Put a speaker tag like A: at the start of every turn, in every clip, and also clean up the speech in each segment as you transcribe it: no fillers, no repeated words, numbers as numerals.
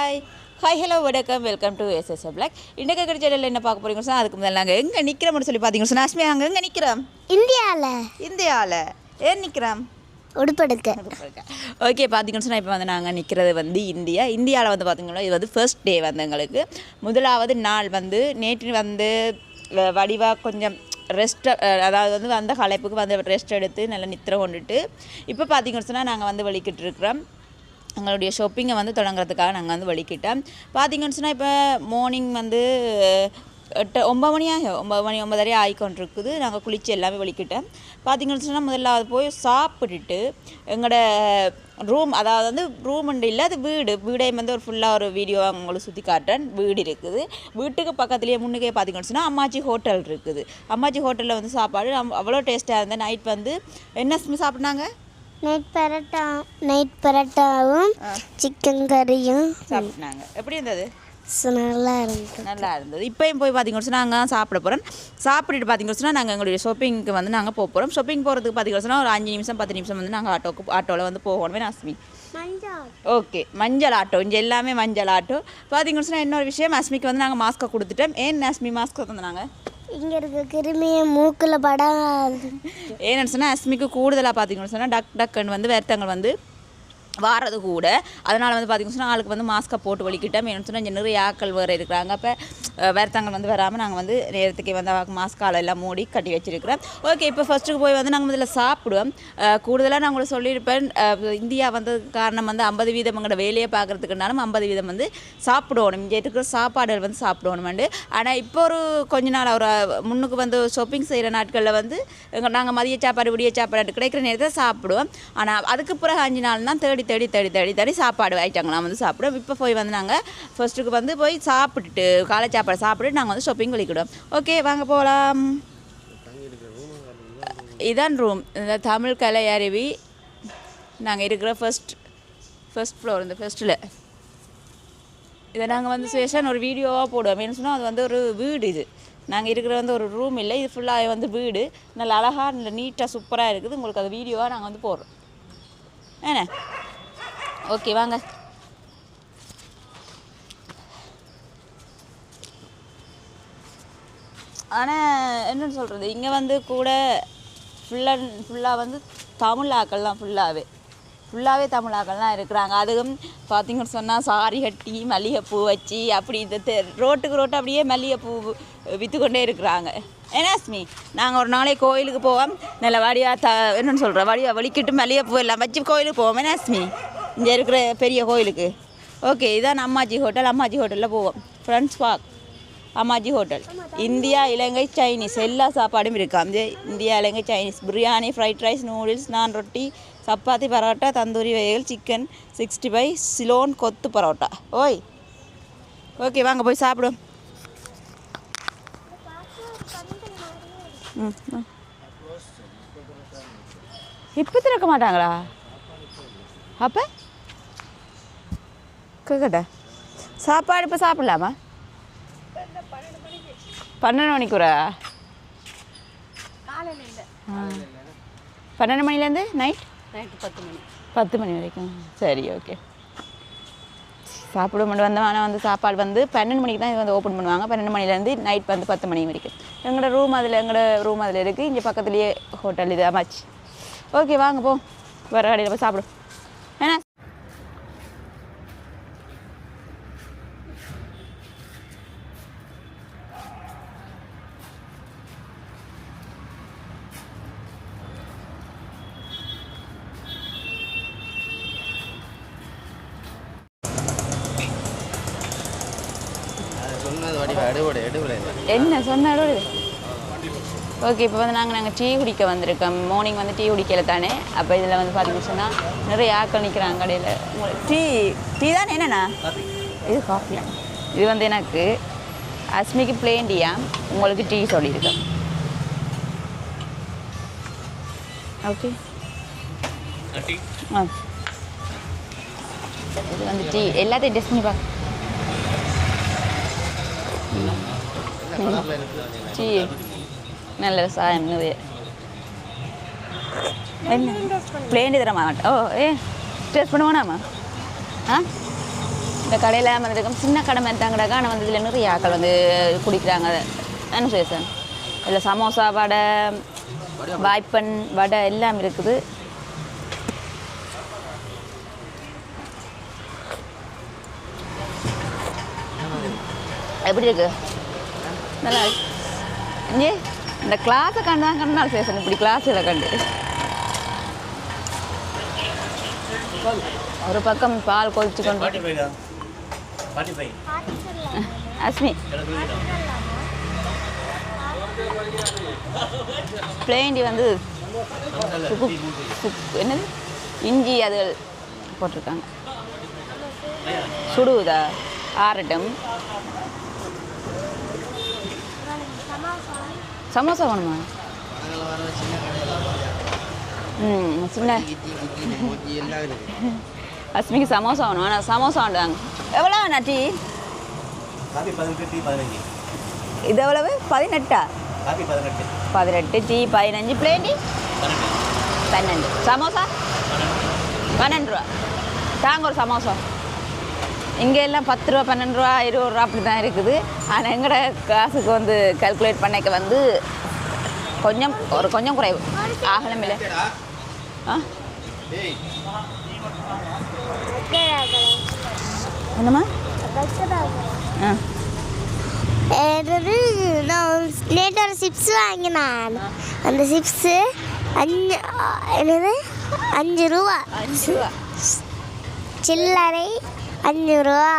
A: Hi hello வணக்கம் welcome to எஸ்எஸ்எ black. இன்றைக்கு இருக்கிற சேனலில் என்ன பார்க்க போகிறீங்க சொன்னால் அதுக்கு முதல்ல நாங்கள் எங்கே நிற்கிறோம்னு சொல்லி பார்த்தீங்கன்னா சொன்னால் அஸ்மி அங்கே எங்கே நிற்கிறோம்? இந்தியாவில் ஏன் நிற்கிறோம்?
B: உடுப்படுக்க.
A: ஓகே, பார்த்தீங்கன்னு சொன்னால் இப்போ வந்து நாங்கள் நிற்கிறது வந்து இந்தியாவில் வந்து பார்த்திங்கன்னா இது வந்து ஃபர்ஸ்ட் டே வந்து எங்களுக்கு முதலாவது நாள் வந்து நேற்று வந்து வடிவாக கொஞ்சம் ரெஸ்ட், அதாவது வந்து அந்த களைப்புக்கு வந்து ரெஸ்ட் எடுத்து நல்லா நித்திரை கொண்டுட்டு இப்போ பார்த்தீங்கன்னு சொன்னால் நாங்கள் வந்து வெளிக்கிட்டு இருக்கிறோம். எங்களுடைய ஷாப்பிங்கை வந்து தொடங்குறதுக்காக நாங்கள் வந்து வெளிக்கிட்டோம். பார்த்தீங்கன்னு சொன்னால் இப்போ மார்னிங் வந்து 9 மணி ஆகும், 9:30 ஆகிக்கொண்டிருக்குது. நாங்கள் குளித்து எல்லாமே வெளிக்கிட்டோம். பார்த்தீங்கன்னு சொன்னால் முதல்ல போய் சாப்பிட்டுட்டு எங்களோட ரூம், அதாவது வந்து ரூம்ண்டு இல்லை, அது வீடையும் வந்து ஒரு ஃபுல்லாக ஒரு வீடியோ உங்களுக்கு சுற்றி காட்டுறேன். வீடு இருக்குது, வீட்டுக்கு பக்கத்துலேயே முன்னுக்கே பார்த்தீங்கன்னு சொன்னால் அம்மாச்சி ஹோட்டல் இருக்குது. அம்மாச்சி ஹோட்டலில் வந்து சாப்பாடு அவ்வளோ டேஸ்ட்டாக இருந்தது. நைட் வந்து என்ன சாப்பிட்னாங்க?
B: நைட் பரோட்டாவும் சிக்கன் கறியும்
A: சாப்பிட்னாங்க. எப்படி இருந்தது?
B: நல்லா
A: இருந்தது. இப்போயும் போய் பார்த்தீங்கன்னு சொன்னால் நாங்கள் சாப்பிட போகிறோம். சாப்பிட்டுட்டு பார்த்தீங்கன்னு சொன்னால் நாங்கள் எங்களுடைய ஷாப்பிங்க்கு வந்து நாங்கள் போக போகிறோம். ஷாப்பிங் போகிறதுக்கு பார்த்தீங்கன்னு சொன்னால் ஒரு 5 நிமிஷம் 10 நிமிஷம் வந்து நாங்கள் ஆட்டோவில் வந்து போகணுமே. அஸ்மி ஓகே, மஞ்சள் ஆட்டோ, இங்கே எல்லாமே மஞ்சள் ஆட்டோ. பார்த்தீங்கன்னு சொன்னால் இன்னொரு விஷயம், அஸ்மிக்கு வந்து நாங்கள் மாஸ்க்கை கொடுத்துட்டோம். ஏன் அஸ்மி மாஸ்க் தந்தாங்க?
B: இங்கே இருக்க கிருமியை மூக்கில் படாது.
A: ஏன்னு சொன்னால் அஸ்மிக்கு கூடுதலாக பார்த்தீங்கன்னு சொன்னால் டக்குன்னு வந்து வேர்த்தங்கள் வந்து வாரது கூட. அதனால் வந்து பார்த்திங்கன்னு சொன்னால் ஆளுக்கு வந்து மாஸ்க்கை போட்டு வலிக்கிட்டோம். என்னென்னு சொன்னால் இங்கே நிறைய ஆக்கள் வேறு இருக்கிறாங்க. அப்போ வேர்த்தங்கள் வந்து வராமல் நாங்கள் வந்து நேரத்துக்கு வந்து மாஸ்கால எல்லாம் மூடி கட்டி வச்சுருக்கிறோம். ஓகே, இப்போ ஃபஸ்ட்டுக்கு போய் வந்து நாங்கள் முதல்ல சாப்பிடுவோம். கூடுதலாக நான் உங்களுக்கு சொல்லியிருப்பேன், இந்தியா வந்ததுக்கு காரணம் வந்து 50% எங்களோட வேலையை பார்க்குறதுக்குனாலும் 50% வந்து சாப்பிடணும், இங்கே இருக்கிற சாப்பாடுகள் வந்து சாப்பிடணுமெண்டு. ஆனால் இப்போ ஒரு கொஞ்ச நாள் ஒரு முன்னுக்கு வந்து ஷாப்பிங் செய்கிற நாட்களில் வந்து நாங்கள் மதிய சாப்பாடு விடிய சாப்பாடு கிடைக்கிற நேரத்தை சாப்பிடுவோம். ஆனால் அதுக்கு பிறகு 5 நாள் தான் தேடி சாப்பாடு ஐட்டங்கள்லாம் வந்து சாப்பிடுவோம். இப்போ போய் வந்து நாங்கள் ஃபர்ஸ்ட்டுக்கு வந்து போய் சாப்பிட்டுட்டு காலை சாப்பாடு சாப்பிட்டுட்டு நாங்கள் வந்து ஷாப்பிங் வெளிக்கிடுவோம். ஓகே, வாங்க போகலாம். இதான் ரூம், இந்த தமிழ் கலை அருவி. நாங்கள் இருக்கிற ஃபர்ஸ்ட் ஃப்ளோர், இந்த ஃபர்ஸ்ட்டில். இதை நாங்கள் வந்து ஸ்பெஷல் ஒரு வீடியோவாக போடுவோம். என்ன சொன்னால் அது வந்து ஒரு வீடு, இது நாங்கள் இருக்கிற வந்து ஒரு ரூம் இல்லை, இது ஃபுல்லாக வந்து வீடு. நல்ல அழகாக நல்ல நீட்டாக சூப்பராக இருக்குது. உங்களுக்கு அது வீடியோவாக நாங்கள் வந்து போடுறோம். ஏண்ணே ஓகே, வாங்க. ஆனால் என்னென்னு சொல்கிறது, இங்கே வந்து கூட ஃபுல்லாக வந்து தமிழ் ஆக்கள்லாம் ஃபுல்லாகவே தமிழ் ஆக்கள்லாம் இருக்கிறாங்க. அதுவும் பார்த்திங்கன்னு சொன்னால் சாரி கட்டி மல்லிகைப்பூ வச்சு அப்படி இந்த ரோட்டுக்கு அப்படியே மல்லிகைப்பூ விற்று கொண்டே இருக்கிறாங்க. ஏன்னா அஸ்மி, நாங்கள் ஒரு நாளைக்கு கோயிலுக்கு போவோம், நல்ல வடியாக என்னென்னு சொல்கிறோம், வடியாக வலிக்கிட்டு மல்லிகைப்பூ எல்லாம் வச்சு கோயிலுக்கு போவோம். ஏன்னா அஸ்மி, இங்கே இருக்கிற பெரிய கோயிலுக்கு. ஓகே, இதான் அம்மாஜி ஹோட்டலில் போவோம். Friends park Ammaji hotel. India, Ilangai, Chinese எல்லா சாப்பாடும் இருக்காம். India, Ilangai, Chinese biryani, fried rice, noodles, naan roti, chapati, parotta, tandoori வகைகள், சிக்கன் 65, சிலோன் கொத்து பரோட்டா. ஓய் ஓகே, வாங்க போய் சாப்பிடுவோம். இப்போ திறக்க மாட்டாங்களா? அப்போ கேட்கட்டா சாப்பாடு இப்போ சாப்பிட்லாமா? 12 மணிக்குறா? 12 மணிலேருந்து நைட்டு 10 மணி வரைக்கும். சரி, ஓகே. சாப்பிட மட்டும் வந்தோம். ஆனால் வந்து சாப்பாடு வந்து 12 மணிக்கு தான் இது வந்து ஓப்பன் பண்ணுவாங்க. 12 மணிலேருந்து நைட் வந்து 10 மணி வரைக்கும். எங்களோட ரூம் அதில் இருக்குது. இங்கே பக்கத்துலேயே ஹோட்டல் இது அம்மாச்சி. ஓகே, வாங்க போ, வேறு கடையில் போய் சாப்பிடும். ஏன்னா என்ன சொன்னாலும். ஓகே, இப்போ வந்து நாங்கள் டீ குடிக்க வந்திருக்கோம். மார்னிங் வந்து டீ குடிக்கல தானே. அப்போ இதில் வந்து பார்த்தீங்கன்னு சொன்னால் நிறைய ஆட்கள் நிற்கிறாங்க கடையில். டீ தானே? என்னண்ணா இது? காஃபியா? இது வந்து எனக்கு அஸ்மிக்கு பிளேன் டீயா, உங்களுக்கு டீ சொல்லியிருக்கேன். ஓகே, இது வந்து டீ எல்லாத்தையும் டெஸ்ட் பண்ணி பார்க்க. டீ நல்ல சாயம் நிறைய. என்ன பிளேன் தர மாட்டேன். ஓ டேஸ்ட் பண்ணுவோனாம்மா? ஆ இந்த கடையில் வந்துருக்கோம் சின்ன கடை மெத்தாங்கடாக்கா ஆனால் வந்து இதில் நிறைய ஆக்கள் வந்து குடிக்கிறாங்க என்ன சார் இதில் சமோசா வடை வாய்ப்பன் வடை எல்லாம் இருக்குது. எப்படி இருக்கு நல்லா இங்கே இந்த கிளாஸை கண்டாங்க கண்டால் சேசன் இப்படி கிளாஸில் கண்டு ஒரு பக்கம் பால் கொதிச்சு கொண்டு அஸ்மி பிளேண்டி வந்து என்னது இஞ்சி அது போட்டிருக்காங்க சுடுவதா ஆரட்டும் சமோசா வேணுமா சின்ன அஸ்மிக்கு சமோசா வேணும் ஆனால் சமோசா வேண்டாங்க எவ்வளோ வேணா டீ இது எவ்வளவு 18 18 டீ 15 பிளேண்டி 12 சமோசா 12 ரூபா தாங்க ஒரு சமோசா இங்கே எல்லாம் 10 ரூபா 12 ரூபா 20 ரூபா அப்படி தான் இருக்குது. ஆனால் எங்களோட காசுக்கு வந்து கால்குலேட் பண்ணிக்க வந்து கொஞ்சம் குறைவு ஆகலம் இல்லை. என்னம்மா
B: நான் நேற்று ஒரு சிப்ஸ் வாங்கினேன். அந்த சிப்ஸு என்னது 5 ரூபா சில்லறை 5 ரூபா.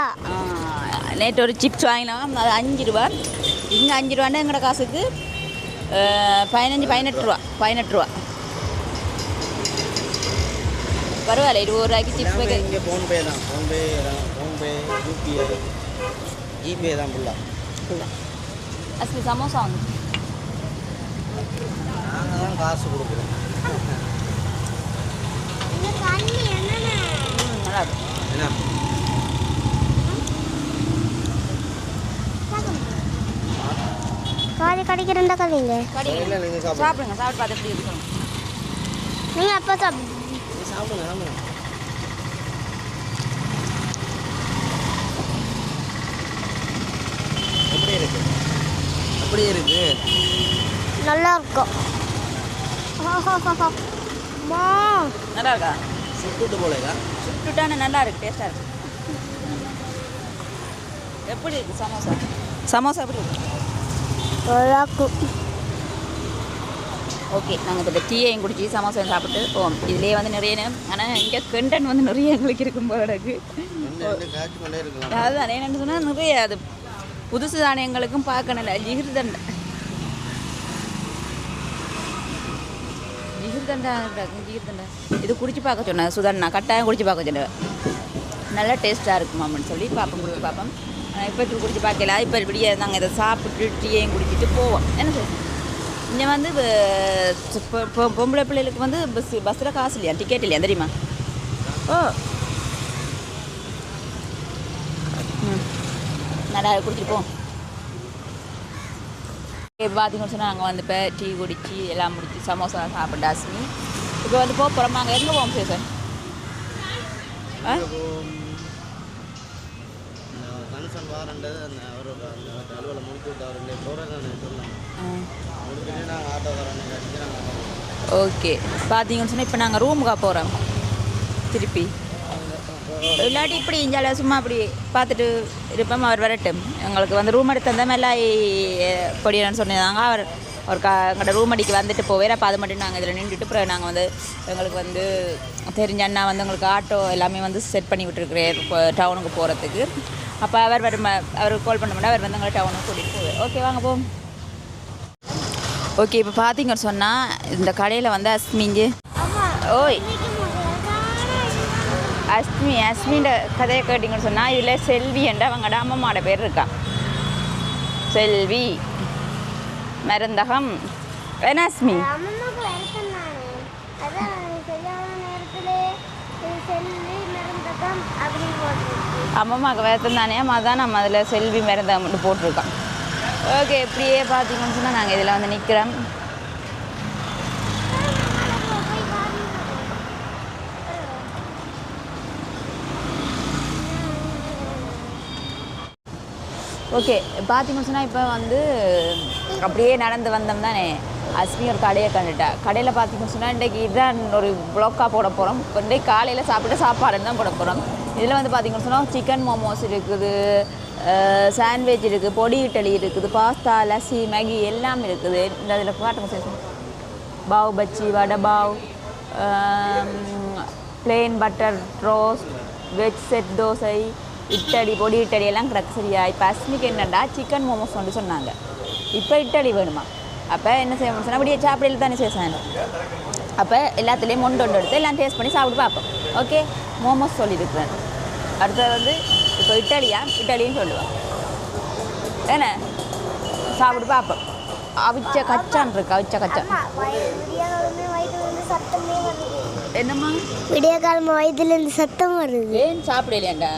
A: நேற்று ஒரு சிப்ஸ் வாங்கினோம் அது 5 ரூபா. இங்கே 5 ரூபான்னா எங்களோட காசுக்கு 18 ரூபா பரவாயில்ல 20 ரூபாய்க்கு சிப்ஸ் வைக்க.
C: இங்கே ஃபோன்பே தான் ஃபோன்பே யூபிஐ ஜிபே தான் ஃபுல்லாக.
A: அஸ்மி சமோசா வந்து
C: நாங்கள் தான் காசு கொடுக்குறோம்.
A: நல்லா இருக்கும்
C: என்ன
B: காது கடிக்கிறதா கதைங்க
A: சாப்பிடுங்க சாப்பிட்டு பார்த்து எப்படி இருக்கணும்.
B: நீங்கள் அப்போ சாப்பிடுங்க
C: எப்படி இருக்கு
B: நல்லா இருக்கும்.
A: நல்லா இருக்கா
C: சுட்டுட்டு போலேக்கா
A: சுட்டுட்டானே நல்லா இருக்கு டேஸ்ட்டாக இருக்கு. எப்படி இருக்கு சமோசா எப்படி இருக்கு? ஓகே நாங்கள் இப்போ இந்த டீயையும் குடிச்சி சமோசாவையும் சாப்பிட்டு போவோம். இதுலேயே வந்து நிறைய ஆனால் இங்கே கண்டென்ட் வந்து நிறைய எங்களுக்கு இருக்கும் போல இருக்கு. அதுதான் என்னென்னு சொன்னால் நிறைய அது புதுசு தானியங்களுக்கும் பார்க்கணும்ல ஜிகிர்தண்டா இது குடிச்சு பார்க்க சொன்னேன் சுதண்ணா கட்டாயம் குடிச்சு பார்க்க சொன்னேன். நல்லா டேஸ்ட்டாக இருக்குமான்னு சொல்லி பார்ப்போம் குடிச்சு பார்ப்போம். இப்போ குடிச்சு பார்க்கல இப்போ இப்படியே நாங்கள் இதை சாப்பிட்டு டீயையும் குடிச்சிட்டு போவோம். என்ன சார் இங்கே வந்து பொம்பளை பிள்ளைகளுக்கு வந்து பஸ்ஸில் காசு இல்லையா டிக்கெட் இல்லையா தெரியுமா? ஓ நல்லா குடிச்சிட்டு போவோம். பார்த்தீங்கன்னு சொன்னால் நாங்கள் வந்து இப்போ டீ குடிச்சு எல்லாம் முடிச்சு சமோசா சாப்பிட்டு அஸ்மி இப்போ வந்து போகிறோம். நாங்கள் எங்கே போவோம் சார்?
C: கன்சன் வாரண்டது அந்த ஒரு அலுவலை முடித்து விட்டு அவர் போகிறேன்னு சொன்னாங்க. முடிச்சுட்டு நாங்கள் ஆட்டோக்காரனை கட்டிட்டு நாங்கள்
A: ஓகே பார்த்தீங்கன்னு சொன்னால் இப்போ நாங்கள் ரூமுக்கா போகிறோம் திருப்பி. இல்லாட்டி இப்படி இஞ்சால சும்மா அப்படி பார்த்துட்டு இருப்போம். அவர் வரட்டும் எங்களுக்கு வந்து ரூம் எடுத்து அந்த மாதிரிலாம் பொடியான்னு சொன்னாங்க. அவர் ஒரு எங்களோட ரூம் அடிக்கு வந்துட்டு போவேன். அப்போ அது மட்டும் நாங்கள் இதில் நின்றுட்டு அப்புறம் நாங்கள் வந்து எங்களுக்கு வந்து தெரிஞ்ச அண்ணா வந்து எங்களுக்கு ஆட்டோ எல்லாமே வந்து செட் பண்ணி விட்டுருக்குறார் டவுனுக்கு போகிறதுக்கு. அப்போ அவர் அவர் கால் பண்ண மாட்டேன் அவர் வந்து எங்களை டவுனுக்கு கூட்டிகிட்டு போவார். ஓகே வாங்க போவோம். ஓகே இப்போ பார்த்தீங்கன்னு சொன்னால் இந்த கடையில் வந்து அஸ்மிங்க ஓய் அஸ்மின்ற கதையை கேட்டிங்கன்னு சொன்னால் இதில் செல்வி என்ற அவங்களோட அம்மம்மாவோட பேர் இருக்கா. செல்வி மருந்தகம் என்ன அஸ்மி அம்மம்மாவுக்கு வேத்தம் தானே அதான் நம்ம அதில் செல்வி மருந்தகம் மட்டும் போட்டிருக்கோம். ஓகே இப்படியே பார்த்தீங்கன்னு சொன்னால் நாங்கள் இதில் வந்து நிற்கிறோம். ஓகே பார்த்தீங்கன்னு சொன்னால் இப்போ வந்து அப்படியே நடந்து வந்தோம் தானே அஸ்மி ஒரு கடையை கண்டுட்டா கடையில் பார்த்தீங்கன்னு சொன்னால் இன்றைக்கு இதுதான் ஒரு ப்ளாக்காக போட போகிறோம் இன்றைக்கு காலையில் சாப்பிட்டு சாப்பாடு தான் போட போகிறோம் இதில் வந்து பார்த்தீங்கன்னு சொன்னால் சிக்கன் மோமோஸ் இருக்குது சாண்ட்விச் இருக்குது பொடி இட்டலி இருக்குது பாஸ்தா லஸ்ஸி மேகி எல்லாம் இருக்குது இந்த இதில் காட்டுங்க pav bhaji vada pav plain butter roast veg set dosa idli podi idli எல்லாம் கிடக்கு சரியா இப்போ அஸ்மிக்கு என்னடா சிக்கன் மோமோஸ் வந்து சொன்னாங்க இப்போ இட்டலி வேணுமா அப்போ என்ன செய்யணும் சொன்னால் அப்படியே சாப்பிடையில் தானே செய்ய அப்போ எல்லாத்துலேயும் ஒன்று எடுத்து எல்லாம் டேஸ்ட் பண்ணி சாப்பிட்டு பார்ப்போம் ஓகே மோமோஸ் சொல்லியிருக்கிறேன் அடுத்தது வந்து இப்போ இட்டலின்னு சொல்லுவான் ஏன்னா சாப்பிட்டு பார்ப்போம் அவிச்ச கச்சான் இருக்கு அவிச்ச கச்சான் என்னம்மா
B: விடிய காலமாக வயதுலேருந்து சத்தம் வருது
A: ஏன் சாப்பிடலையாண்டா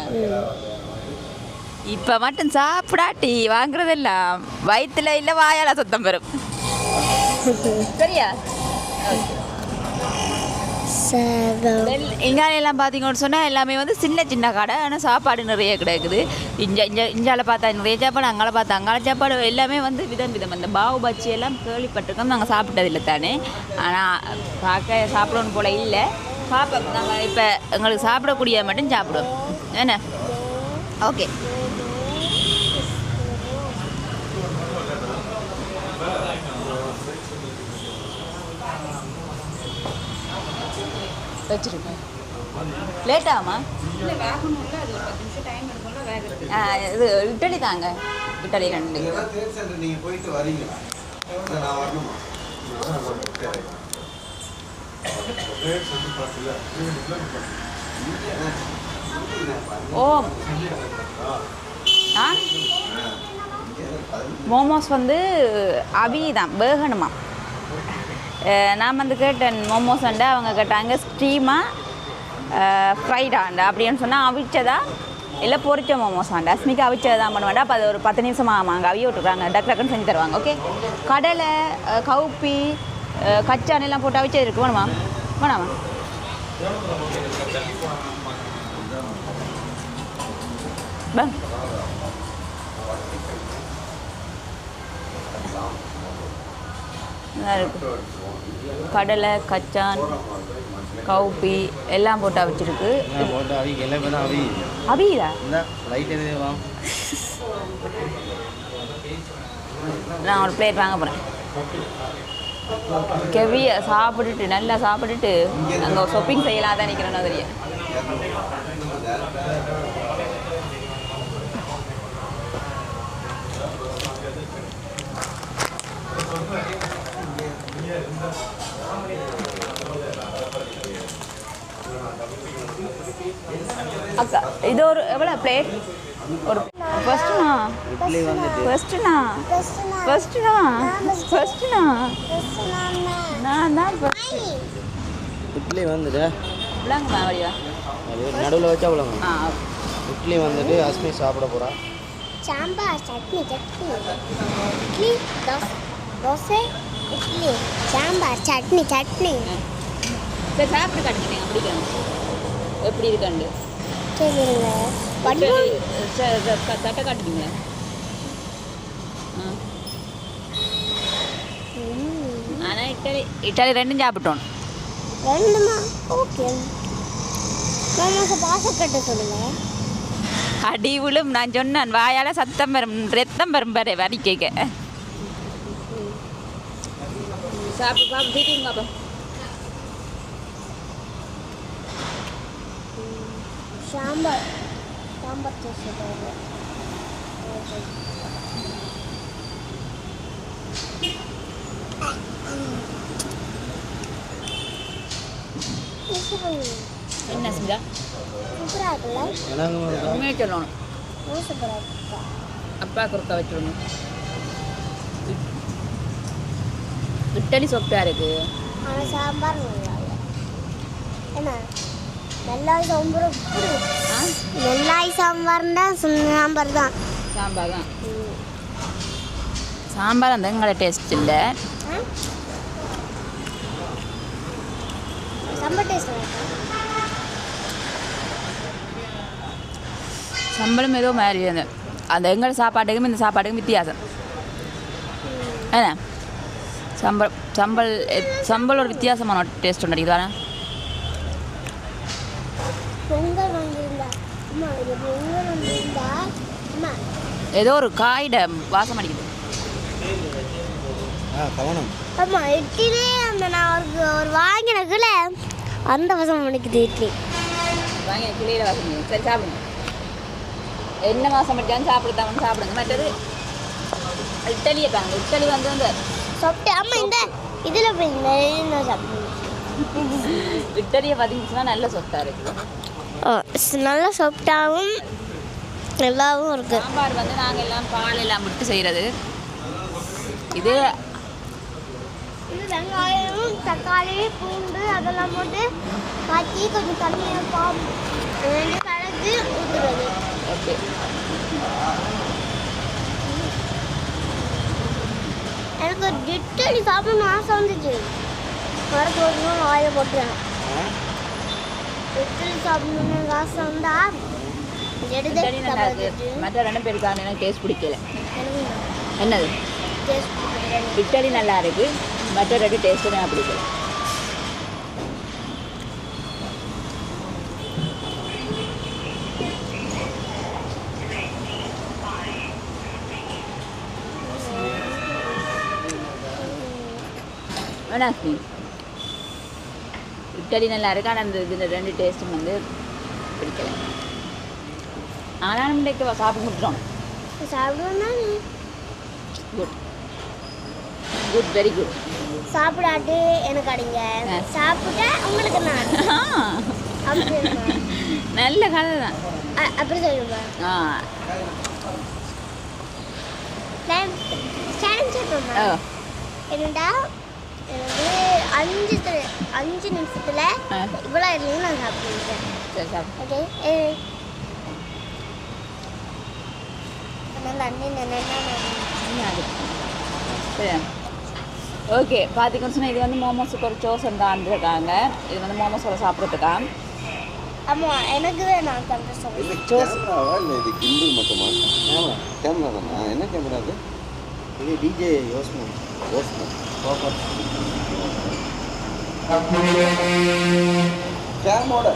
A: இப்போ மட்டும் சாப்பிடாட்டி வாங்குறதெல்லாம் வயிற்றுல இல்லை வாயால் சத்தம் வரும் சரியா இங்காலையெல்லாம் பார்த்தீங்கன்னு சொன்னால் எல்லாமே வந்து சின்ன சின்ன கடை ஆனால் சாப்பாடு நிறைய கிடைக்குது இஞ்சால பார்த்தா நிறைய சாப்பாடு அங்கால பார்த்தா அங்கால சாப்பாடு எல்லாமே வந்து விதம் விதம் அந்த பாவு பச்சி எல்லாம் கேள்விப்பட்டிருக்கோம் நாங்கள் சாப்பிட்டதில்லை தானே ஆனால் பார்க்க சாப்பிடணும் போல் இல்லை பார்ப்போம் நாங்கள் இப்போ எங்களுக்கு சாப்பிடக்கூடிய மட்டும் சாப்பிடுவோம் என்ன ஓகே வச்சுருக்கேன் லேட் ஆகுமா இல்லை வேகணும்ல அது ஒரு 10 நிமிஷம் டைம் எடுக்கும்ல வேக இது இட்டலி தாங்க இட்டலி 2
C: நீங்கள் போயிட்டு வரீங்களா நான் வரணுமா
A: ஓ ஆ மோமோஸ் வந்து அவி தான் வேகணுமா நான் வந்து கேட்டேன் மோமோஸ் அண்டா அவங்க கேட்டாங்க ஸ்டீமாக ஃப்ரைடாண்டா அப்படின்னு சொன்னால் அவிச்சதா இல்லை பொரிச்ச மோமோஸ் ஆண்டா அஸ்மிக்கு அவிச்சதை தான் பண்ணுவாண்டா அப்போ அது ஒரு 10 நிமிஷம் ஆமாங்க அவிய விட்டுருக்காங்க டக்குன்னு செஞ்சு தருவாங்க ஓகே கடலை கவுப்பி கச்சான் எல்லாம் போட்டு அவிச்சது இருக்கு வேணுமா வேணாமா கடலை கச்சான் கவுப்பி எல்லாம் போட்டு அவிச்சிருக்கு அவியதா நான் ஒரு பிளேட் வாங்க போகிறேன் கெவிய சாப்பிட்டுட்டு நல்லா சாப்பிட்டுட்டு அங்கே ஷாப்பிங் செய்யலாம் தான் நிற்கிறேன்னா தெரியும் அக்கா இது ஒரு எவ்வளோ பிளேட் ஒரு ஃபஸ்ட்டுண்ணா நான் தான்
C: இட்லி வந்துட்டு
A: விளாங்கம்மா வழியா
C: அது நடுவில் வச்சா விளாங்க இட்லி வந்துட்டு அஸ்மி சாப்பிட போகிறா
B: சாம்பார் சட்னி இட்லி தோசை இட்லி சாம்பார் சட்னி
A: சரி சாப்பிட்டு காட்டுங்க பிடிக்கணும் எப்படி இருக்காண்டு சட்டை காட்டுறீங்களா ஆனால் இட்டாலி 2 சாப்பிட்டோம்
B: ரெண்டுமா ஓகே பாசக்கட்ட சொல்லுங்க
A: அடி விழும் நான் சொன்னேன் வாயால் சத்தம் வரும் ரத்தம் வரும் பாரு வரி கேட்க சாப்பிட்டு தீட்டிங்க அப்போ
B: சாம்பார்
A: என்ன செஞ்சா
B: சூப்பராக இருக்குல்ல
A: உண்மையை சொல்லணும்
B: சூப்பராக இருக்கு
A: அப்பா குறுக்க வச்சிடணும் இட்டலி சொப்பாக இருக்கு
B: ஆனால் சாம்பார் நல்லா இல்லை என்ன நெல்லாய் சாம்பார் நெல்லாய் சாம்பார்னா சாம்பார் தான்
A: சாம்பார் அந்த எங்களை டேஸ்ட் இல்லை
B: சாம்பார் டேஸ்ட்
A: சம்பளம் ஏதோ மாதிரி அந்த அந்த எங்கள் சாப்பாட்டுக்கும் இந்த சாப்பாட்டுக்கும் வித்தியாசம் என்ன சம்பல் ஒரு வித்தியாசமான டேஸ்ட் ஒன்று இது வேணா
B: பொங்கல் வந்திருந்தா அம்மா இது பொங்கல் வந்திருந்தா அம்மா
A: ஏதோ ஒரு காயிட வாசம் அடிக்குது
C: கவனம்
B: அம்மா இட்லி அந்த நான் ஒரு வாங்கினக்குள்ள அந்த வாசம் அடிக்குது இட்லி
A: வாங்கி கிளியில் வாசம் சரி சாப்பிடுங்க என்ன வாசம் அடிச்சாலும் சாப்பிடுதாங்கன்னு சாப்பிடுங்க மற்றது இட்டலியை பாருங்க இட்டலி வந்து அந்த
B: சாப்பிட்டு அம்மா இந்த இதில் போய் நிறைய சாப்பிடுங்க
A: இட்டலியை பார்த்தீங்கன்னா நல்ல சொத்தாக இருக்குது
B: நல்லா சாப்பிட்டாவும் நல்லாவும் இருக்கு
A: சாம்பார் வந்து நாங்கள் எல்லாம் பால் எல்லாம் விட்டு செய்கிறது இது
B: இது வெங்காயம் தக்காளி பூண்டு அதெல்லாம் போட்டு காய்ச்சி கொஞ்சம் தண்ணியை கலந்து ஊற்றுறது
A: ஓகே
B: எனக்கு ஒரு இட்லி சாப்பிடணும்னு ஆசை வந்துச்சு வரக்கு ஒரு வாயை போட்டுறேன் இட்லி சாப்பிடணும்னு எனக்கு ஆசை வந்தா எடுத்து
A: இட்டலி நல்லா இருக்கு மற்ற ரெண்டு பேருக்கான எனக்கு டேஸ்ட் பிடிக்கல என்னது இட்டலி நல்லா இருக்கு மற்ற ரெண்டு டேஸ்ட்டு எனக்கு பிடிக்கல வேணாஸ்மி இட்டலி நல்லா இருக்கு ஆனால் அந்த இதில் ரெண்டு டேஸ்ட்டும் வந்து பிடிக்கல ஆனாலும் இன்றைக்கு சாப்பிட்டு முடிச்சிடும்
B: சாப்பிடுவோம்னா
A: குட் குட் வெரி குட்
B: சாப்பிடாட்டு எனக்கு அடிங்க சாப்பிட்டா உங்களுக்கு நான் அப்படி
A: நல்ல கதை தான்
B: அப்படி சொல்லுவேன்
A: ஆ ஓ
B: என்னடா எனக்கு 5 நிமிஷத்துல இவ்வளோ இல்லைன்னு நான் சாப்பிடுவேன்
A: சரி சாப்பிடு
B: ஓகே அண்ணன்
A: சரி ஓகே பார்த்திங்கன்னு சொன்னால் இது வந்து மோமோஸுக்கு ஒரு சோசன் தான் இருக்காங்க இது வந்து மோமோஸோட சாப்பிட்றதுக்கா
B: ஆமாம் எனக்கு நான் தந்த சொல்லுவேன்
C: கேமராவா இல்லை இது கிண்டில் மட்டுமா கேமரா தானா என்ன கேமரா அது இது டிஜே யோஸ்மன் கேமோட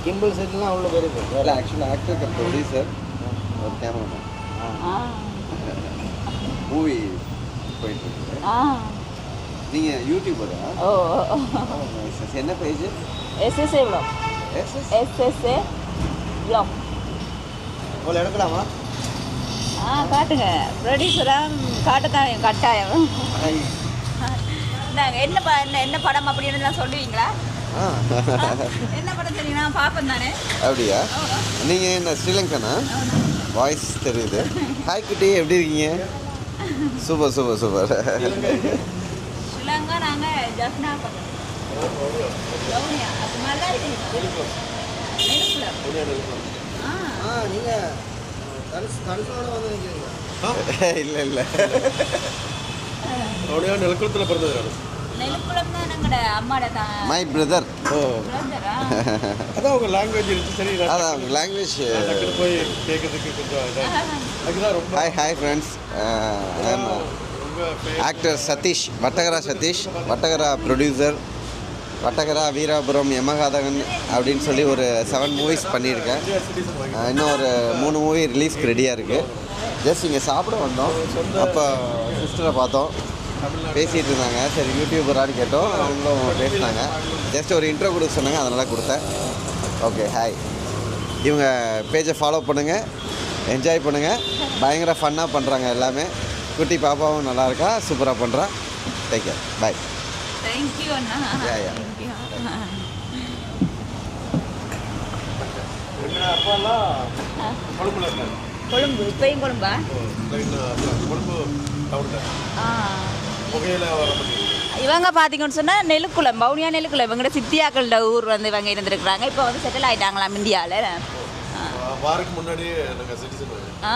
C: கிம்பிள் செட்லாம் அவ்வளோ பெரிய இல்லை ஆக்சுவலாக ஆக்டர் ப்ரொடியூசர் ஒரு கேமராமேன் மூவி போயிட்டு நீங்கள் யூடியூபரா
A: ஓ
C: என்ன page
A: SSA vlog SSA vlog
C: உங்களை எடுக்கலாமா
A: காட்டுங்க ப்ரொடியூசராக காட்டத்தான் கட்டாயம் நாங்கள் என்ன படம் அப்படின்னு சொல்லுவீங்களா என்ன படம் தெரியுங்களா பார்ப்பேன் தானே
C: அப்படியா நீங்கள் என்ன ஸ்ரீலங்கனா வாய்ஸ் தெரியுது ஹாய் குட்டி எப்படி இருக்கீங்க சூப்பர் சூப்பர் சூப்பர்
A: ஸ்ரீலங்கா நாங்கள் ஜஃப்னா அது மாதிரி தான் இருக்கீங்க
C: இல்லை இல்லை
D: நெல்குளத்தில் பிறந்தது
A: நெல்குளம் தான் எங்களோட அம்மாட தான்
C: மை பிரதர்
A: பிரதரா
D: அதான் அவங்க லாங்குவேஜ் இருந்துச்சு சரி
C: அதான் அவங்க லாங்குவேஜ்
D: போய் கேட்கறதுக்கு கொஞ்சம் அதுதான் ரொம்ப
C: hi friends actor Satish Vattakara Satish Vattakara producer Vattakara Veerapuram Yamakathagan அப்படின்னு சொல்லி ஒரு 7 மூவிஸ் பண்ணியிருக்கேன் இன்னும் ஒரு 3 மூவி ரிலீஸ்க்கு ரெடியாக இருக்குது ஜஸ்ட் இங்கே சாப்பிட வந்தோம் அப்போ சிஸ்டரை பார்த்தோம் பேசிகிட்டு இருந்தாங்க சரி யூடியூபரான்னு கேட்டோம் அவங்களும் பேசினாங்க ஜஸ்ட் ஒரு இன்ட்ரோ கொடுக்க சொன்னாங்க அதனால் கொடுத்தேன் ஓகே ஹாய் இவங்க பேஜை ஃபாலோ பண்ணுங்கள் என்ஜாய் பண்ணுங்கள் பயங்கர ஃபன்னாக பண்ணுறாங்க எல்லாமே குட்டி பாப்பாவும் நல்லா இருக்கா சூப்பராக பண்ணுறா டேக் கேர் பாய்
A: தேங்க்யூ அண்ணா தேங்க்யூ
D: அப்பாலாம் கொழும்புல இருக்காங்க
A: கொழும்பு இப்பயும் கொழும்பா
D: கொழும்பு டவுனில் புகையில வர
A: இவங்க பார்த்தீங்கன்னு சொன்னால் நெல்லுக்குளம் பவுனியா நெல்லுக்குளம் இவங்கள்ட சித்தியாக்களோட ஊர் வந்து இவங்க இருந்திருக்கிறாங்க இப்போ வந்து செட்டில் ஆகிட்டாங்களாம் இந்தியாவில்
D: வாருக்கு முன்னாடி நாங்கள் சிட்டிசன்
A: ஆ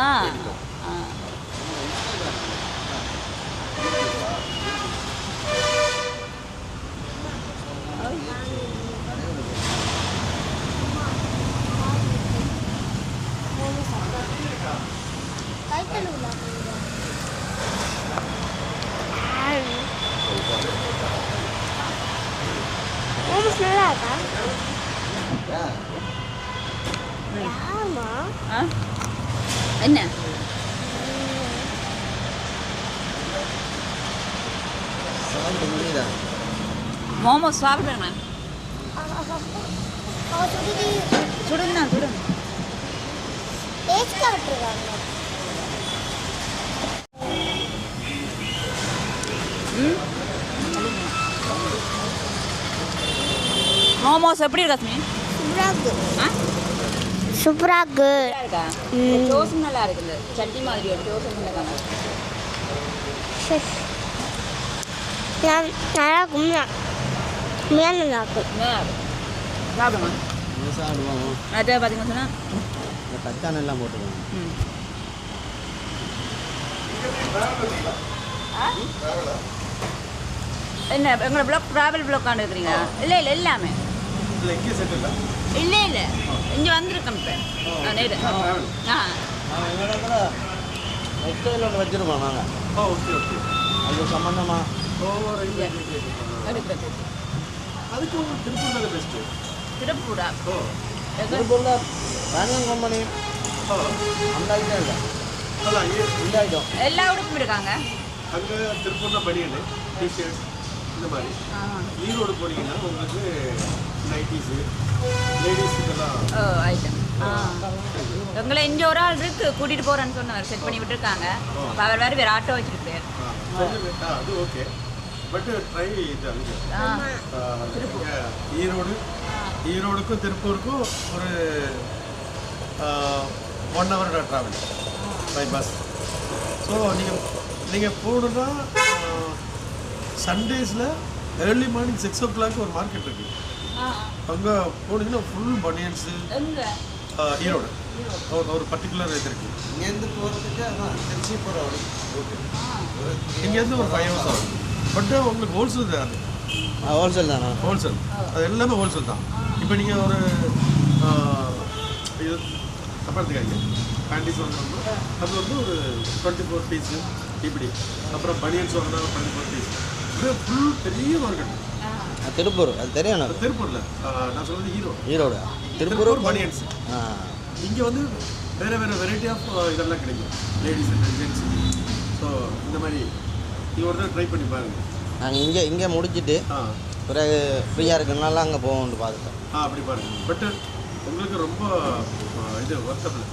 A: சாப்பிடுங்க
B: ஆமா
A: ஆ என்ன மோமோஸ் சாப்பிடுங்க
B: அவ சுடுதி
A: சுடுங்கண்ணா சுடுங்க
B: டேஸ்டா விட்டுருக்காங்க
A: மோமோஸ் எப்படி இருக்கா சுமி
B: சூப்பராக்கு
A: ஆ
B: சூப்பராக்கு
A: நல்லா இருக்கா டோஸும் நல்லா இருக்குது சட்னி மாதிரி ஒரு டோஸும் நல்லா
B: நல்லா இருக்கும் மீன் நல்லா இருக்கும்
A: சாப்பிடுமா
C: சாப்பிடுவோம்
A: நேற்று பார்த்தீங்கன்னு சொன்னால்
C: இந்த தக்கான எல்லாம் போட்டுருவோம்
A: ம் என்ன எங்களை பிளாக் ட்ராவல் பிளாக்காண்டு இருக்கிறீங்க இல்லை இல்லை எல்லாமே
D: இல்லை இங்கே செட் இல்லை
A: இல்லை இல்லை இங்கே வந்திருக்கேன் இப்போ நேரு ஆ
C: எங்களோட நெக்ஸ்டைல் ஒன்று வச்சுருக்கோம் நாங்கள்
D: ஓகே ஓகே
C: அது சம்மந்தமாக
A: எடுக்கிறது
D: அதுக்கு உங்களுக்கு திருப்பூர் தானே பெஸ்ட்டு
A: திருப்பூரா
D: ஓ
C: திருப்பூரில் பேனியன் கம்பெனி அந்த ஐட்டம் இல்லை
D: அதான்
C: இந்த ஐட்டம்
A: எல்லா உடுப்பும் இருக்காங்க
D: அங்கே திருப்பூர்னா பனியனு டிஷர்ட் இந்த மாதிரி ஈரோடு போனீங்கன்னா உங்களுக்கு நைட்டிஸு லேடிஸுக்கெல்லாம்
A: ஓ ஐட்டம் எங்களை இங்கே ஒரு ஆள் இருக்கு கூட்டிகிட்டு போகிறேன்னு சொன்னவர் செட் பண்ணி விட்டுருக்காங்க அப்ப அவர் வேறு வேறு ஆட்டோ வச்சுருக்காரு
D: அது ஓகே பட் ட்ரை இது அங்கே ஈரோடுக்கும் திருப்பூருக்கும் ஒரு 1 hour travel by bus so நீங்கள் போகணுன்னா சண்டேஸில் ஏர்லி மார்னிங் 6 o'clock ஒரு மார்க்கெட் இருக்குது அங்கே போனீங்கன்னா ஃபுல் பனியன்ஸு ஈரோடு ஒரு பர்டிகுலர் இது இருக்குது
C: இங்கேருந்து போகிறதுக்கு அதான் திருச்சி போகிற வழி ஓகே
D: இங்கேருந்து ஒரு 5 hours ஆகும் பட் உங்களுக்கு ஹோல்சேல் தான்
C: ஹோல்சேல் தானா
D: ஹோல்சேல் அது எல்லாமே ஹோல்சேல் தான் இப்போ நீங்கள் ஒரு இது தப்பாக பேண்டிஸ் வாங்கணும்னா அது வந்து ஒரு 24 பீஸு இப்படி அப்புறம் பனியன்ஸ் வாங்கினா 24 பீஸ் இப்படியே ஃபுல் பெரிய மார்க்கெட்
C: திருப்பூர் அது தெரியும் எனக்கு
D: திருப்பூரில் நான் சொல்கிறது
C: ஈரோடு
D: திருப்பூர் பனியன்ஸ்
C: ஆ
D: இங்கே வந்து வேறு வெரைட்டி ஆஃப் இதெல்லாம் கிடைக்கும் லேடிஸ் அண்ட் ஜென்ட்ஸ் ஸோ இந்த மாதிரி நீங்கள் ஒரு தடவை ட்ரை பண்ணி பாருங்கள்
C: நாங்கள் இங்கே முடிச்சுட்டு பிறகு ஃப்ரீயாக இருக்கிறனால அங்கே போகணும்னு பார்த்துட்டோம்
D: அப்படி பாருங்கள் பட் உங்களுக்கு ரொம்ப இது ஒர்த்தபிள்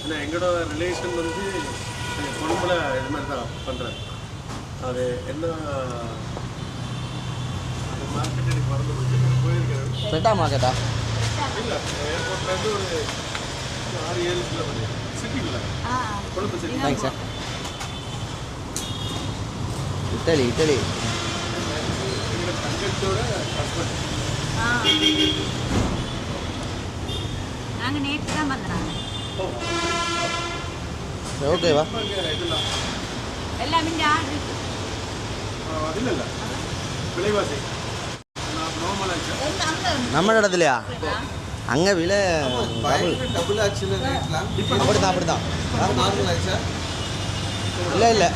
D: ஏன்னா எங்களோட ரிலேஷன் வந்து கொழும்புல இது மாதிரி தான் பண்ணுறேன் அது என்ன அந்த மார்க்கெட் எனக்கு மறந்து போயிருக்கேன்
C: பெட்டா மார்க்கெட்டா
D: இல்லை ஏர்போர்ட்லேருந்து ஒரு 6-7 கிலோமீட்டர் சிட்டிக்குள்ள Colombo city
C: thanks sir idli
D: எங்களோட தங்கத்தோட ஹஸ்பண்ட்
A: நாங்கள் நேற்று தான் வந்துடுறாங்க
C: ஓகேவா
D: இதெல்லாம்
A: எல்லாமே இங்கே ஆர்டர்
D: இல்லை விலைவாசி நார்மல் ஆச்சு
C: நம்ம இடத்துலையா அங்கே விலை
E: டபுள் ஆச்சுல ரேட்லாம்
C: அப்படிதான்
E: நார்மல் ஆச்சா
C: இல்லை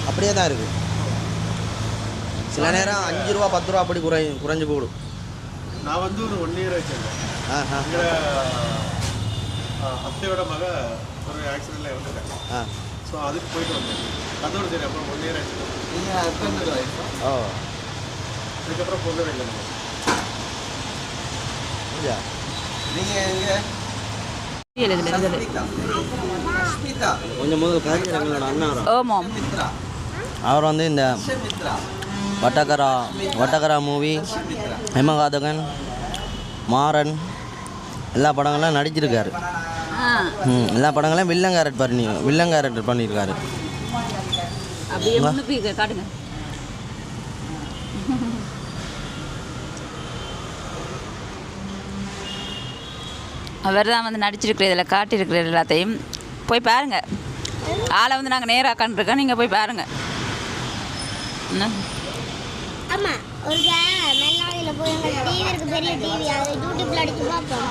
C: அப்படியே தான் இருக்குது சில நேரம் 5 ரூபா 10 ரூபா அப்படி குறைஞ்சு போடும்
D: நான் வந்து ஒரு 1 year ஆச்சு
C: ஆஹா
D: எங்கள் அத்தையோட மக ஒரு ஆக்சிடெண்ட்டில் இறந்துட்டாங்க
C: ஆ
D: ஸோ அதுக்கு போயிட்டு வந்தேன் அதோட சரி அப்புறம் 1 year ஆச்சு
E: நீங்கள் ஹஸ்பண்ட் ஒய்ஃபா
C: ஓ
D: அதுக்கப்புறம் போகவே இல்லை நம்ம
C: புரியா
E: நீங்கள் எங்கே ஸ்மிதா
C: கொஞ்சம் முதல் காய்ச்சி எங்களோட அண்ணாரம்
A: ஓமோம்
E: மித்ரா
C: அவர் வந்து இந்த
E: மித்ரா
C: வட்டகரா மூவி ஹேமகாதகன் மாறன் எல்லா படங்கள்லாம் நடிச்சிருக்காரு எல்லா படங்களையும் வில்லன் கேரக்டர் பண்ணியிருக்காரு
A: அப்படியே முன்னுக்கு காட்டுங்க அவர் தான் வந்து நடிச்சிருக்கிற இதில் காட்டியிருக்கிற எல்லாத்தையும் போய் பாருங்கள் ஆளை வந்து நாங்கள் நேராக கண்டிருக்கோம் நீங்கள் போய் பாருங்கள் என்ன
B: ஆமா ஒரு மென்னாடியில் போய் எங்கள் டிவி இருக்கு பெரிய டிவி அதை யூடியூப்ல அடிச்சு பார்ப்போம்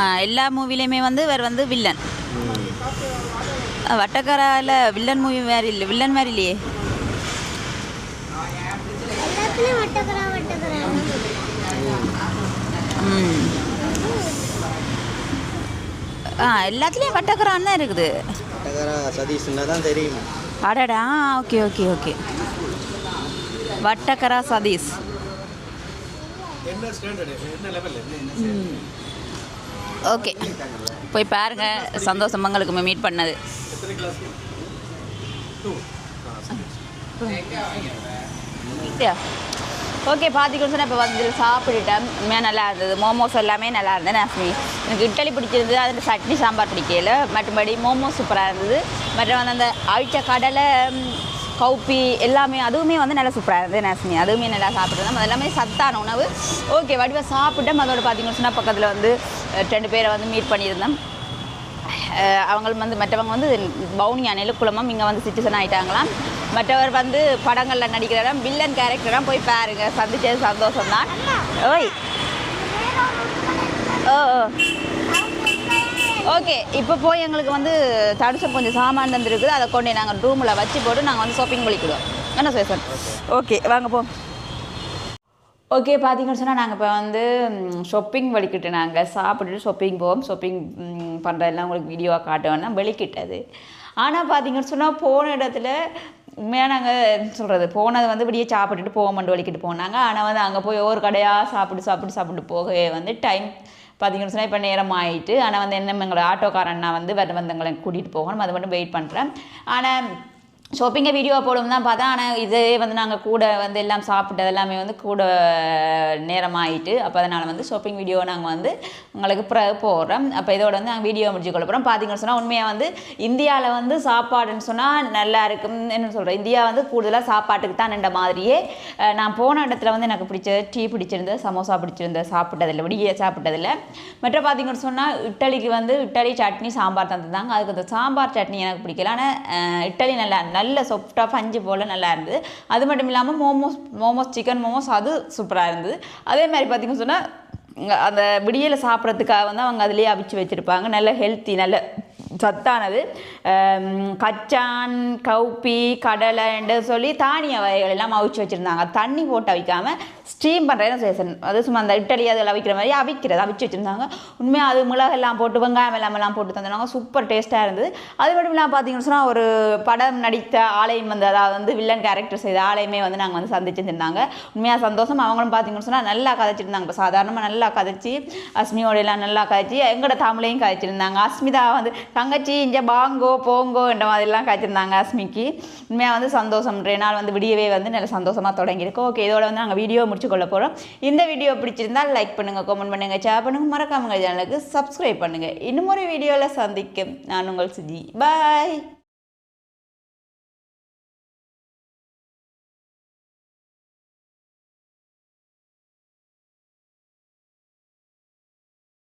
A: ஓ எல்லா மூவிலையுமே வந்து வேறு வந்து வில்லன் வட்டக்காராவில் வில்லன் மூவி வேறு இல்லை வில்லன் மாதிரி இல்லையே
B: எல்லாத்துலேயும் வட்டக்கரா
A: ம் எல்லாத்துலேயும் வட்டக்கரான் தான் இருக்குது.
E: வட்டகரா சதீஷ்னா தான் தெரியும்.
A: அடடா, ஓகே ஓகே ஓகே. வட்டக்கரா சதீஷ்.
D: என்ன ஸ்டாண்டர்டு, என்ன லெவல்?
A: ஓகே, போய் பாருங்க. சந்தோஷம் உங்களுக்கு மீட் பண்ணது.
D: எத்தனை கிளாஸ்? 2.
A: ஓகே, பார்த்திங்கன்னு சொன்னால் இப்போ வந்து சாப்பிட்டுட்டேன். உண்மையாக நல்லா இருந்தது. மோமோஸ் எல்லாமே நல்லா இருந்தது. நாஸ்மி எனக்கு இட்லி பிடிச்சிருந்தது, அதில் சட்னி சாம்பார் பிடிக்கல. மற்றபடி மோமோஸ் சூப்பராக இருந்தது. மற்ற வந்து அந்த அவிச்ச கடலை கவுப்பி எல்லாமே அதுவுமே வந்து நல்லா சூப்பராக இருந்தது. நாஸ்மி அதுவுமே நல்லா சாப்பிட்ருந்தோம். அது எல்லாமே சத்தான உணவு. ஓகே, வடிவாக சாப்பிட்டோம். அதோட பார்த்திங்கன்னு சொன்னால் பக்கத்தில் வந்து 2 பேரை வந்து மீட் பண்ணியிருந்தோம். அவங்க வந்து மற்றவங்க வந்து பவுனியா நெல்லுக்குளமும் இங்கே வந்து சிட்டிசன் ஆகிட்டாங்களாம். மற்றவர் வந்து படங்களில் நடிக்கிறதா வில்லன் கேரக்டராக போய் பாருங்க. சந்திச்சது சந்தோஷம்தான். ஓய் ஓ ஓகே, இப்போ போய் எங்களுக்கு வந்து தடுசம் கொஞ்சம் சாமான் வந்துருக்குது. அதை கொண்டு நாங்கள் ரூமில் வச்சு போட்டு நாங்கள் வந்து ஷாப்பிங் பண்ணிக்கிடுவோம். என்ன சேசன்? ஓகே, வாங்க போ. ஓகே, பார்த்தீங்கன்னு சொன்னால் நாங்கள் இப்போ வந்து ஷாப்பிங் வலிக்கிட்டு நாங்கள் சாப்பிட்டுட்டு ஷாப்பிங் போவோம். ஷாப்பிங் பண்ணுறதெல்லாம் உங்களுக்கு வீடியோவாக காட்டுவோன்னா வெளிக்கிட்டது. ஆனால் பார்த்தீங்கன்னு சொன்னால் போன இடத்துல உண்மையாக நாங்கள் சொல்கிறது போனது வந்து இப்படியே சாப்பிட்டுட்டு போக மாட்டோம் வலிக்கிட்டு போனாங்க. ஆனால் வந்து அங்கே போய் ஒவ்வொரு கடையாக சாப்பிட்டு போகவே வந்து டைம் பார்த்தீங்கன்னு சொன்னால் இப்போ நேரம் ஆகிட்டு. ஆனால் வந்து என்ன எங்களோட ஆட்டோக்காரன் நான் வந்து வந்தவங்களை கூட்டிகிட்டு போகணும். அது மட்டும் வெயிட் பண்ணுறேன். ஆனால் ஷாப்பிங்கை வீடியோ போடும் தான் பார்த்தா. ஆனால் இதே வந்து நாங்கள் கூட வந்து எல்லாம் சாப்பிட்டது எல்லாமே வந்து கூட நேரம் ஆகிட்டு. அப்போ அதனால் வந்து ஷாப்பிங் வீடியோ நாங்கள் வந்து உங்களுக்கு போடுறோம். அப்போ இதோட வந்து நாங்கள் வீடியோ முடிச்சு கொள்ள போகிறோம். பார்த்தீங்கன்னு சொன்னால் உண்மையாக வந்து இந்தியாவில் வந்து சாப்பாடுன்னு சொன்னால் நல்லா இருக்கும். என்ன சொல்கிறேன், இந்தியா வந்து கூடுதலாக சாப்பாட்டுக்கு தான் நின்ற மாதிரியே. நான் போன இடத்துல வந்து எனக்கு பிடிச்சது டீ பிடிச்சிருந்தது, சமோசா பிடிச்சிருந்தது, சாப்பிட்டதில்லை விடிய சாப்பிட்டதில்லை. மற்ற பார்த்தீங்கன்னு சொன்னால் இட்லிக்கு வந்து இட்லி சட்னி சாம்பார் தந்துருந்தாங்க. அதுக்கு அந்த சாம்பார் சட்னி எனக்கு பிடிக்கல. ஆனால் இட்லி நல்ல சாஃப்டாக பஞ்சு போல் நல்லா இருந்தது. அது மட்டும் இல்லாமல் மோமோஸ் சிக்கன் மோமோஸ் அது சூப்பராக இருந்தது. அதே மாதிரி பார்த்திங்கன்னு சொன்னால் அந்த விடியலை சாப்பிட்றதுக்காக வந்து அவங்க அதிலேயே அவிச்சு வச்சுருப்பாங்க. நல்ல ஹெல்த்தி, நல்ல சத்தானது. கச்சான் கவுப்பி கடலைன்னு சொல்லி தானிய வகைகள் எல்லாம் அவிச்சு வச்சுருந்தாங்க. தண்ணி போட்டு அவிக்காமல் ஸ்டீம் பண்ணுறது சேசன். அது சும்மா அந்த இட்டலி அதில் அவிக்கிற மாதிரி அவிச்சு வச்சுருந்தாங்க. உண்மையாக அது மிளகெல்லாம் போட்டு வெங்காயம் எல்லாம் போட்டு தந்தாங்க. சூப்பர் டேஸ்ட்டாக இருந்தது. அது மட்டும் இல்லாமல் பார்த்தீங்கன்னு சொன்னால் ஒரு படம் நடித்த ஆலயம் வந்து அதாவது வந்து வில்லன் கேரக்டர் செய்த ஆலயமே வந்து நாங்கள் வந்து சந்திச்சுருந்தாங்க. உண்மையாக சந்தோஷம். அவங்களும் பார்த்தீங்கன்னு சொன்னால் நல்லா கதைச்சிருந்தாங்க. இப்போ சாதாரணமாக நல்லா கதைச்சி அஸ்மியோட எல்லாம் நல்லா கதைச்சி எங்களோட தமிழையும் கதைச்சிருந்தாங்க. அஸ்மிதா வந்து தங்கச்சி இங்கே பாங்கோ போங்கோ என்ற மாதிரிலாம் காய்ச்சிருந்தாங்க அஸ்மிக்கு. உண்மையாக வந்து சந்தோஷம். 2 நாள் வந்து விடியவே வந்து நல்ல சந்தோஷமாக தொடங்கியிருக்கோம். ஓகே, இதோட வந்து நாங்கள் வீடியோ முடிச்சு கொள்ள போகிறோம். இந்த வீடியோ பிடிச்சிருந்தால் லைக் பண்ணுங்கள், கமெண்ட் பண்ணுங்கள், ஷேர் பண்ணுங்கள், மறக்காம சேனலுக்கு சப்ஸ்கிரைப் பண்ணுங்கள். இன்னும் ஒரு வீடியோவில் சந்திக்கும் நான் உங்கள் சுஜி. பாய்.